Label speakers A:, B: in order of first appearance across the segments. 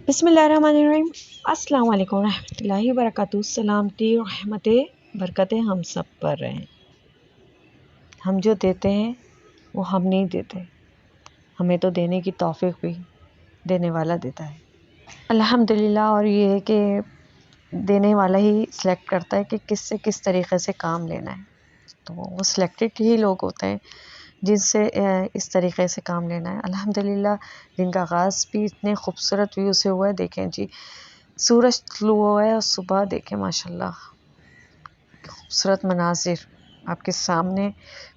A: बिस्मिल्लाहिर्रहमानिर्रहीम। अस्सलाम वालेकुम रहमतुल्लाहि वबरकातुहू। सलामती रहमतें बरकतें हम सब पर रहें। हम जो देते हैं वो हम नहीं देते, हमें तो देने की तौफीक भी देने वाला देता है अल्हम्दुलिल्लाह। और ये है कि देने वाला ही सिलेक्ट करता है कि किससे किस तरीक़े से काम लेना है। तो वो सिलेक्टेड ही लोग होते हैं जिनसे इस तरीक़े से काम लेना है। अल्हम्दुलिल्लाह दिन का आगाज़ भी इतने खूबसूरत व्यू से हुआ है। देखें जी, सूरज तुलू हुआ है और सुबह देखें माशाल्लाह खूबसूरत मनाजिर आपके सामने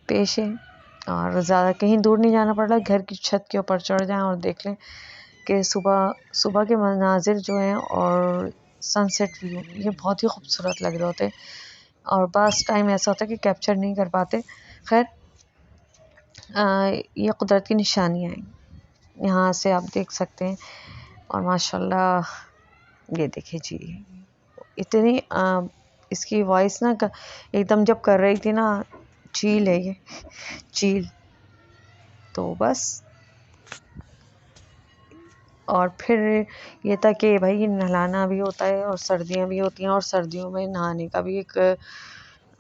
A: पेश है। और ज़्यादा कहीं दूर नहीं जाना पड़ रहा, घर की छत के ऊपर चढ़ जाएं और देख लें कि सुबह सुबह के मनाजिर जो हैं और सनसेट व्यू ये बहुत ही खूबसूरत लग रहे होते हैं। और बस टाइम ऐसा होता है कि कैप्चर नहीं कर पाते। खैर ये कुदरत की निशानियाँ हैं, यहाँ से आप देख सकते हैं। और माशाल्लाह ये देखिए जी, इतनी इसकी वॉइस ना एकदम जब कर रही थी ना, चील है ये चील। तो बस और फिर ये था कि भाई नहलाना भी होता है और सर्दियाँ भी होती हैं, और सर्दियों में नहाने का भी एक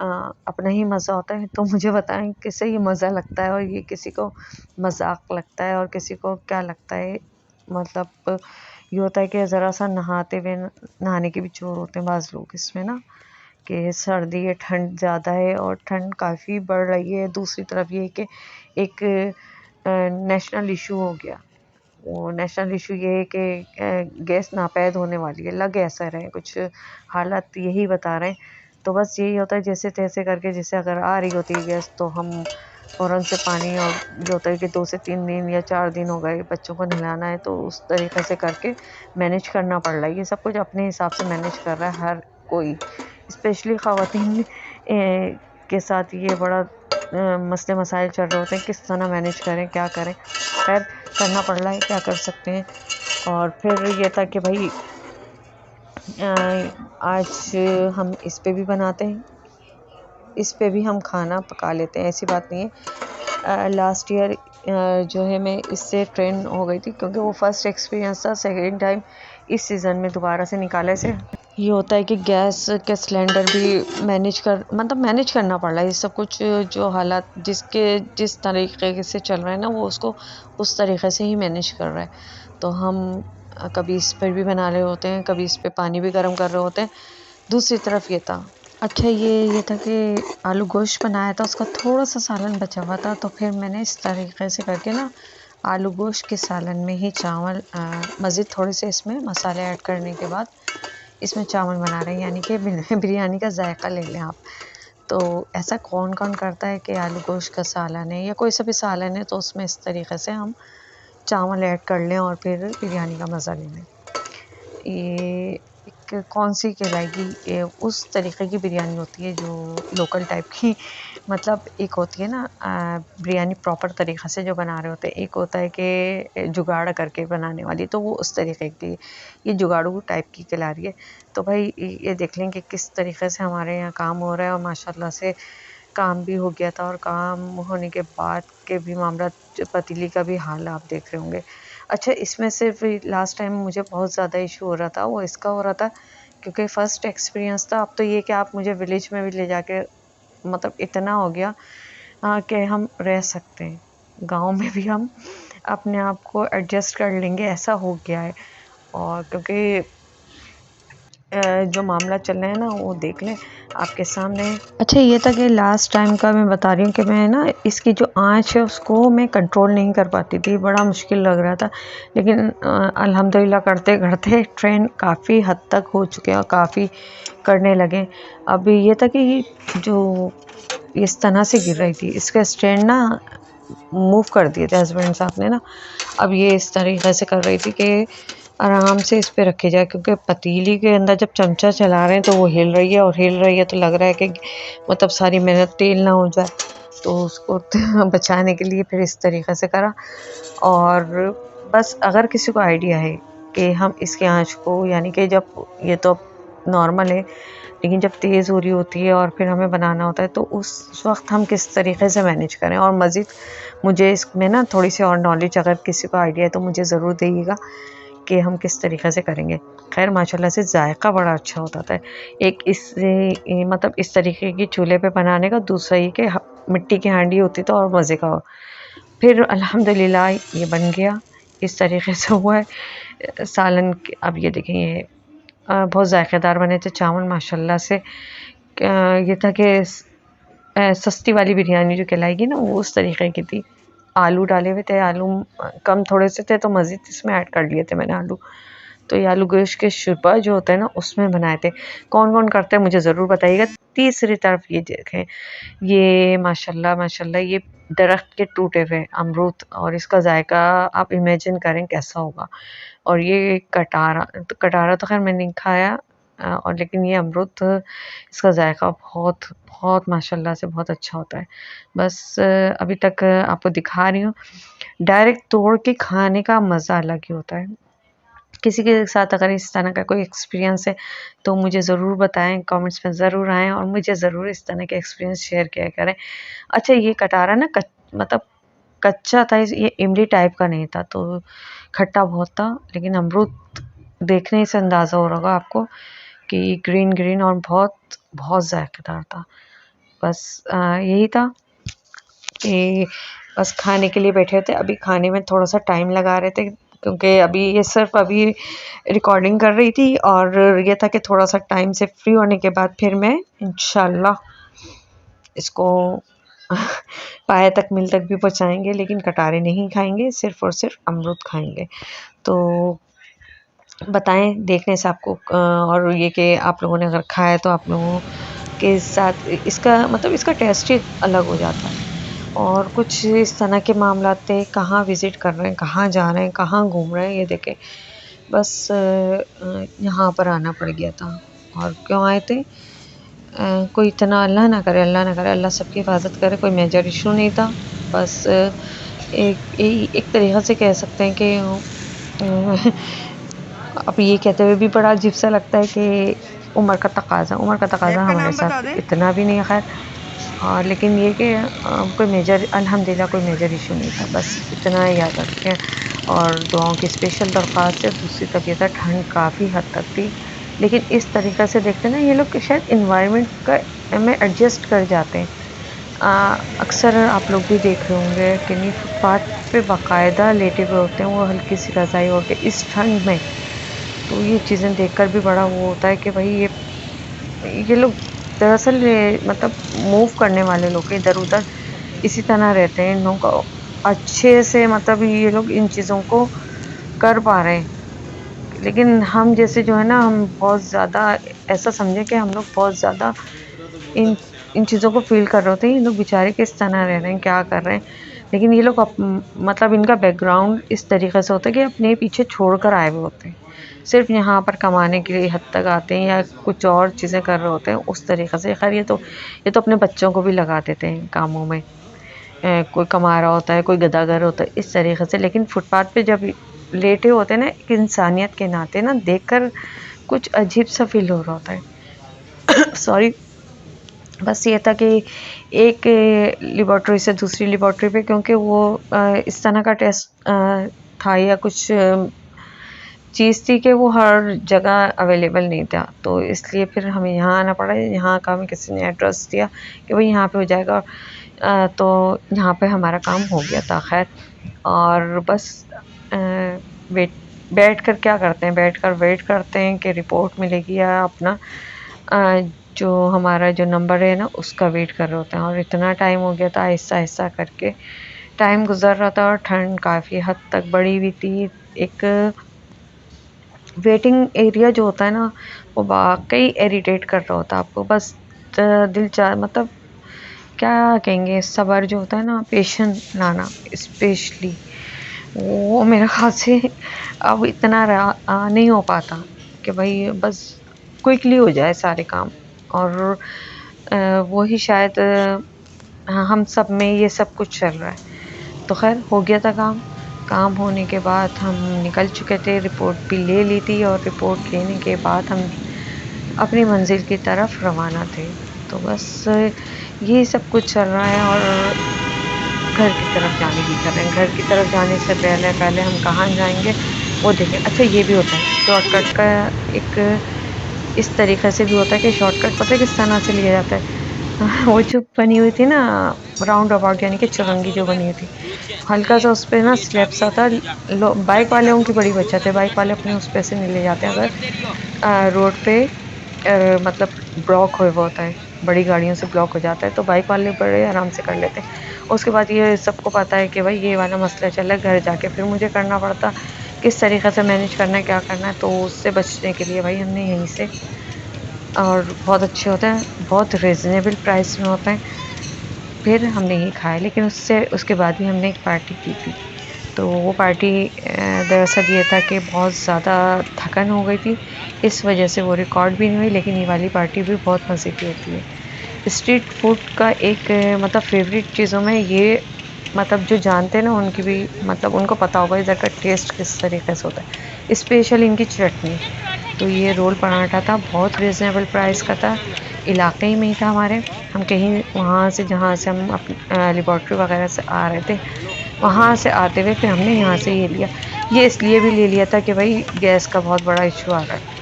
A: अपना ही मज़ा होता है। तो मुझे बताएं किसे ये मज़ा लगता है और ये किसी को मजाक लगता है और किसी को क्या लगता है। मतलब ये होता है कि ज़रा सा नहाते हुए नहाने के भी चोर होते हैं बाज़ लोग इसमें ना, कि सर्दी है, ठंड ज़्यादा है और ठंड काफ़ी बढ़ रही है। दूसरी तरफ ये है कि एक नेशनल इशू हो गया। वो नेशनल इशू ये है कि गैस नापैद होने वाली है, लग ऐसा रहे कुछ हालात यही बता रहे हैं। तो बस यही होता है जैसे तैसे करके, जैसे अगर आ रही होती है गैस तो हम फ़ौरन से पानी, और जो होता है कि 2 से 3 दिन या 4 दिन हो गए बच्चों को नहलाना है, तो उस तरीक़े से करके मैनेज करना पड़ रहा है। ये सब कुछ अपने हिसाब से मैनेज कर रहा है हर कोई, स्पेशली ख़वातीन के साथ ये बड़ा मसले मसाइल चल रहे होते हैं, किस तरह मैनेज करें, क्या करें। खैर करना पड़ रहा है, क्या कर सकते हैं। और फिर ये था कि भाई आज हम इस पे भी बनाते हैं, इस पे भी हम खाना पका लेते हैं, ऐसी बात नहीं है। लास्ट ईयर जो है मैं इससे ट्रेन हो गई थी, क्योंकि वो फर्स्ट एक्सपीरियंस था। सेकेंड टाइम इस सीज़न में दोबारा से निकाले से ये होता है कि गैस के सिलेंडर भी मैनेज करना पड़ रहा है। ये सब कुछ जो हालात जिस तरीके से चल रहे हैं ना, वो उसको उस तरीके से ही मैनेज कर रहा है। तो हम कभी इस पर भी बना रहे होते हैं, कभी इस पे पानी भी गर्म कर रहे होते हैं। दूसरी तरफ ये था, अच्छा ये था कि आलू गोश्त बनाया था, उसका थोड़ा सा सालन बचा हुआ था। तो फिर मैंने इस तरीके से करके ना आलू गोश्त के सालन में ही चावल मज़ीद थोड़े से इसमें मसाले ऐड करने के बाद इसमें चावल बना रहे हैं, यानी कि बिरयानी का जायका ले लें आप। तो ऐसा कौन कौन करता है कि आलू गोश्त का सालन है या कोई सा भी सालन है तो उसमें इस तरीके से हम चावल ऐड कर लें और फिर बिरयानी का मज़ा ले लें। ये एक कौन सी कहलाएगी, ये उस तरीके की बिरयानी होती है जो लोकल टाइप की, मतलब एक होती है ना बिरयानी प्रॉपर तरीक़े से जो बना रहे होते हैं, एक होता है कि जुगाड़ करके बनाने वाली, तो वो उस तरीके की, ये जुगाड़ू टाइप की कहला रही है। तो भाई ये देख लें कि किस तरीके से हमारे यहाँ काम हो रहा है। और माशाल्लाह से काम भी हो गया था, और काम होने के बाद के भी मामला, पतीली का भी हाल आप देख रहे होंगे। अच्छा, इसमें सिर्फ लास्ट टाइम मुझे बहुत ज़्यादा इशू हो रहा था, वो इसका हो रहा था क्योंकि फ़र्स्ट एक्सपीरियंस था। अब तो ये कि आप मुझे विलेज में भी ले जाके, मतलब इतना हो गया कि हम रह सकते हैं, गाँव में भी हम अपने आप को एडजस्ट कर लेंगे, ऐसा हो गया है। और क्योंकि जो मामला चल रहा है ना, वो देख लें आपके सामने। अच्छा, ये था कि लास्ट टाइम का मैं बता रही हूँ कि मैं ना इसकी जो आँच है उसको मैं कंट्रोल नहीं कर पाती थी, बड़ा मुश्किल लग रहा था। लेकिन अल्हम्दुलिल्लाह करते करते ट्रेन काफ़ी हद तक हो चुके हैं और काफ़ी करने लगे। अब ये था कि जो इस तरह से गिर रही थी, इसका स्टैंड ना मूव कर दिए थे हस्बैंड साहब ने ना। अब ये इस तरीके से कर रही थी कि आराम से इस पे रखे जाए, क्योंकि पतीली के अंदर जब चमचा चला रहे हैं तो वो हिल रही है, और हिल रही है तो लग रहा है कि मतलब सारी मेहनत तेल ना हो जाए। तो उसको बचाने के लिए फिर इस तरीके से करा। और बस अगर किसी को आइडिया है कि हम इसकी आँच को, यानी कि जब ये तो नॉर्मल है, लेकिन जब तेज़ हो रही होती है और फिर हमें बनाना होता है तो उस वक्त हम किस तरीके से मैनेज करें। और मज़ीद मुझे इसमें ना थोड़ी सी और नॉलेज अगर किसी को आइडिया है तो मुझे ज़रूर दीजिएगा कि हम किस तरीके से करेंगे। खैर माशाल्लाह से जायका बड़ा अच्छा होता था। एक मतलब इस तरीके की चूल्हे पे बनाने का, दूसरा ये कि मिट्टी की हांडी होती तो और मज़े का हो। फिर अल्हम्दुलिल्लाह ये बन गया, इस तरीके से हुआ है सालन। अब ये देखें, ये बहुत जायकेदार बने थे चावल माशाल्लाह से। ये था कि सस्ती वाली बिरयानी जो कहलाएगी ना, वो उस तरीके की थी। आलू डाले हुए थे, आलू कम थोड़े से थे तो मज़ीद इसमें ऐड कर लिए थे मैंने आलू। तो ये आलू गोश्त के शुरबा जो होता है ना, उसमें बनाए थे। कौन कौन करते हैं मुझे ज़रूर बताइएगा। तीसरी तरफ ये देखें, ये माशाल्लाह माशाल्लाह ये दरख्त के टूटे हुए अमरूद, और इसका जायका आप इमेजिन करें कैसा होगा। और ये कटारा, तो कटारा तो खैर मैंने नहीं खाया, और लेकिन ये अमरूद, इसका जायका बहुत बहुत माशाल्लाह से बहुत अच्छा होता है। बस अभी तक आपको दिखा रही हूँ। डायरेक्ट तोड़ के खाने का मज़ा अलग ही होता है। किसी के साथ अगर इस तरह का कोई एक्सपीरियंस है तो मुझे ज़रूर बताएं, कमेंट्स में ज़रूर आएँ और मुझे ज़रूर इस तरह के एक्सपीरियंस शेयर किया करें। अच्छा, ये कटारा ना मतलब कच्चा था, ये इमली टाइप का नहीं था, तो खट्टा बहुत था। लेकिन अमरूद देखने से अंदाज़ा हो रहा होगा आपको कि ग्रीन ग्रीन और बहुत बहुत जायकेदार था। बस यही था कि बस खाने के लिए बैठे थे। अभी खाने में थोड़ा सा टाइम लगा रहे थे क्योंकि अभी ये सिर्फ अभी रिकॉर्डिंग कर रही थी, और ये था कि थोड़ा सा टाइम से फ्री होने के बाद फिर मैं इंशाल्लाह इसको पाए तक मिल तक भी पहुँचाएंगे, लेकिन कटारे नहीं खाएंगे, सिर्फ और सिर्फ अमरूद खाएंगे। तो बताएं देखने से आपको, और ये कि आप लोगों ने अगर खाया तो आप लोगों के साथ इसका मतलब इसका टेस्ट ही अलग हो जाता है। और कुछ इस तरह के मामला थे, कहाँ विज़िट कर रहे हैं, कहाँ जा रहे हैं, कहाँ घूम रहे हैं, ये देखें। बस यहाँ पर आना पड़ गया था। और क्यों आए थे, कोई इतना अल्लाह ना करे, अल्लाह ना करे, अल्लाह सबकी हिफाजत करे, कोई मेजर इशू नहीं था। बस एक तरीक़े से कह सकते हैं कि अब ये कहते हुए भी बड़ा अजीब सा लगता है कि उम्र का तकाज़ा हमारे साथ इतना भी नहीं है खैर। और लेकिन ये कि कोई मेजर अल्हम्दुलिल्लाह कोई मेजर इशू नहीं था। बस इतना याद रखें। और दुआओं की स्पेशल दरख्वास्त है। दूसरी तबीयत, ठंड काफ़ी हद तक थी, लेकिन इस तरीक़े से देखते ना ये लोग शायद इन्वायरमेंट का में एडजस्ट कर जाते हैं। अक्सर आप लोग भी देख रहे होंगे कि नहीं, फुटपाथ पे बाकायदा लेटे हुए होते हैं वो हल्की सी रज़ाई ओढ़ के इस ठंड में। तो ये चीज़ें देखकर भी बड़ा वो होता है कि भाई ये लोग दरअसल मतलब मूव करने वाले लोग इधर उधर इसी तरह रहते हैं। इन लोगों को अच्छे से मतलब ये लोग इन चीज़ों को कर पा रहे हैं, लेकिन हम जैसे जो है ना, हम बहुत ज़्यादा ऐसा समझें कि हम लोग बहुत ज़्यादा इन इन चीज़ों को फ़ील कर रहे होते हैं। ये लोग बेचारे किस तरह रह रहे हैं, क्या कर रहे हैं, लेकिन ये लोग मतलब इनका बैकग्राउंड इस तरीके से होता है कि अपने पीछे छोड़ कर आए हुए होते हैं। सिर्फ यहाँ पर कमाने के हद तक आते हैं या कुछ और चीज़ें कर रहे होते हैं उस तरीक़े से। खैर ये तो अपने बच्चों को भी लगा देते हैं कामों में। कोई कमा रहा होता है, कोई गदागर होता है, इस तरीक़े से। लेकिन फुटपाथ पे जब लेटे होते हैं ना, एक इंसानियत के नाते ना देखकर कुछ अजीब सा फील हो रहा होता है। सॉरी। बस ये था कि एक लेबॉर्ट्री से दूसरी लेबॉर्ट्री पे, क्योंकि वो इस तरह का टेस्ट था या कुछ चीज़ थी कि वो हर जगह अवेलेबल नहीं था, तो इसलिए फिर हमें यहाँ आना पड़ा। यहाँ का हमें किसी ने एड्रेस दिया कि भाई यहाँ पे हो जाएगा, तो यहाँ पे हमारा काम हो गया था। खैर, और बस बैठ कर क्या करते हैं, बैठ कर वेट करते हैं कि रिपोर्ट मिलेगी या अपना जो हमारा जो नंबर है ना उसका वेट कर रहे होते हैं। और इतना टाइम हो गया था, आहिस्ता आहिस्ता करके टाइम गुजर रहा था और ठंड काफ़ी हद तक बढ़ी हुई थी। एक वेटिंग एरिया जो होता है ना, वो वाकई इरिटेट कर रहा होता है आपको। बस दिल चाह मतलब क्या कहेंगे, सब्र जो होता है ना, पेशेंस लाना स्पेशली, वो मेरे ख़्याल से अब इतना नहीं हो पाता कि भाई बस क्विकली हो जाए सारे काम। और वही शायद हम सब में ये सब कुछ चल रहा है। तो खैर हो गया था काम होने के बाद हम निकल चुके थे, रिपोर्ट भी ले ली थी। और रिपोर्ट लेने के बाद हम अपनी मंजिल की तरफ रवाना थे। तो बस ये सब कुछ चल रहा है और घर की तरफ जाने की कर रहे हैं। घर की तरफ जाने से पहले पहले हम कहाँ जाएंगे वो देखें। अच्छा ये भी होता है शॉर्टकट का एक इस तरीक़े से भी होता है कि शॉर्टकट पता है किस तरह से लिया जाता है। वो जो बनी हुई थी ना राउंड अबाउट यानी कि चुरंगी जो बनी हुई थी, हल्का सा उस पे ना स्लैब सा था। बाइक वालों की बड़ी बचत है, बाइक वाले अपने उस पे से नहीं ले जाते हैं। अगर रोड पे मतलब ब्लॉक हुआ हुआ होता है, बड़ी गाड़ियों से ब्लॉक हो जाता है तो बाइक वाले बड़े आराम से कर लेते हैं। उसके बाद ये सबको पता है कि भाई ये वाला मसला चल रहा है, घर जाके फिर मुझे करना पड़ता किस तरीक़े से मैनेज करना है, क्या करना है। तो उससे बचने के लिए भाई हमने यहीं से, और बहुत अच्छे होते हैं, बहुत रीज़नेबल प्राइस में होते हैं। फिर हमने ये खाया, लेकिन उसके बाद भी हमने एक पार्टी की थी। तो वो पार्टी दरअसल ये था कि बहुत ज़्यादा थकन हो गई थी, इस वजह से वो रिकॉर्ड भी नहीं हुई। लेकिन ये वाली पार्टी भी बहुत मज़े की होती है। स्ट्रीट फूड का एक मतलब फेवरेट चीज़ों में ये, मतलब जो जानते हैं ना उनकी भी मतलब उनको पता होगा इधर का टेस्ट किस तरीके से होता है, स्पेशल इनकी चटनी। तो ये रोल पराठा था, बहुत रीज़नेबल प्राइस का था, इलाके ही में ही था हमारे। हम कहीं वहाँ से जहाँ से हम लेबॉर्ट्री वगैरह से आ रहे थे, वहाँ से आते हुए फिर हमने यहाँ से ये लिया। ये इसलिए भी ले लिया था कि भाई गैस का बहुत बड़ा इशू आ रहा है।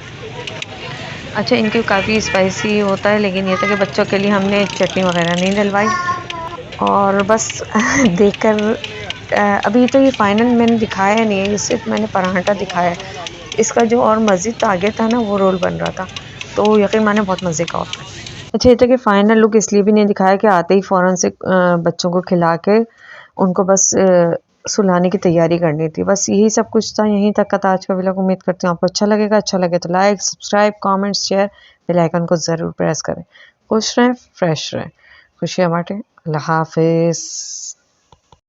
A: अच्छा इनके काफ़ी स्पाइसी होता है, लेकिन ये था कि बच्चों के लिए हमने चटनी वगैरह नहीं डलवाई और बस देखकर अभी तो ये फाइनल मैंने दिखाया नहीं है, ये सिर्फ मैंने पराठा दिखाया है। इसका जो और मज़ीद आगे था ना वो रोल बन रहा था, तो यकीन माने बहुत मज़े का होता है। अच्छा ये था कि फाइनल लुक इसलिए भी नहीं दिखाया कि आते ही फ़ौरन से बच्चों को खिला के उनको बस सुलाने की तैयारी करनी थी। बस यही सब कुछ था, यहीं तक का था आज का व्लॉग। उम्मीद करती हूँ आपको अच्छा लगेगा। अच्छा लगे तो like, subscribe, comment, share, bell icon को ज़रूर प्रेस करें। खुश रहें, फ्रेश रहें, खुशियाँ बाँटें। अल्लाह हाफ़िज़।